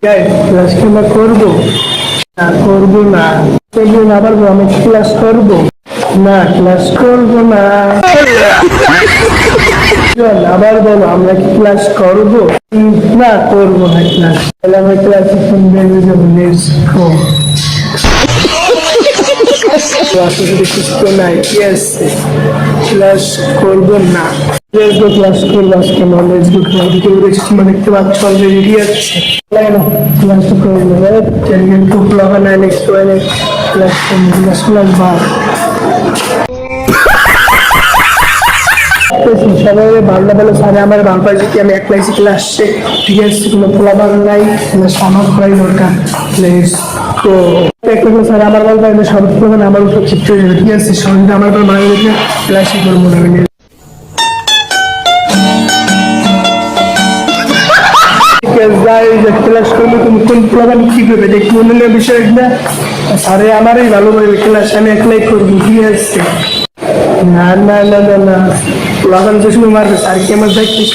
Class কি আমরা করবো? না করবো না। আবার আমি ক্লাস করবো না, ক্লাস করবো না। আবার বলো, আমরা কি ক্লাস করবো? না করবো না ক্লাস। তাহলে আমরা ক্লাসে বেরিয়ে যাবো। Let's go. নাই কি আছে, ক্লাস করবো না। লেটস গো, ক্লাস করবো আজকে না। লেটস গো, ক্লাস করবো। দেখতে পাচ্ছ অলরেডি রেডি আছে। ক্লাস করবো, খুব লগা নাই। নেক্সট ওয়ানে ক্লাস করবো। ক্লাস ক্লাস বার সবাই বাংলা বলে স্যার আমার বাল পাইছে কি আমি এক লাইসি ক্লাস আসছে, ঠিক আছে কোনো ফলাফল নাই, আমার করাই দরকার। Let's go. স্যার আমার বাল পাইলে সব আমার উপর চিত্র হয়ে যাবে, ঠিক আছে সঙ্গে আমার উপর মারা গেলে ক্লাসই করবো না। ক্লাস করলে তুমি কোন ফলাফল কি করবে দেখি অন্য বিষয় না। স্যারে আমারই ভালো করে ক্লাস আমি একলাই করবো, ঠিক আছে। না না না না না, লাগান যে সময় মারবে স্যার কি আমার দেখছিস?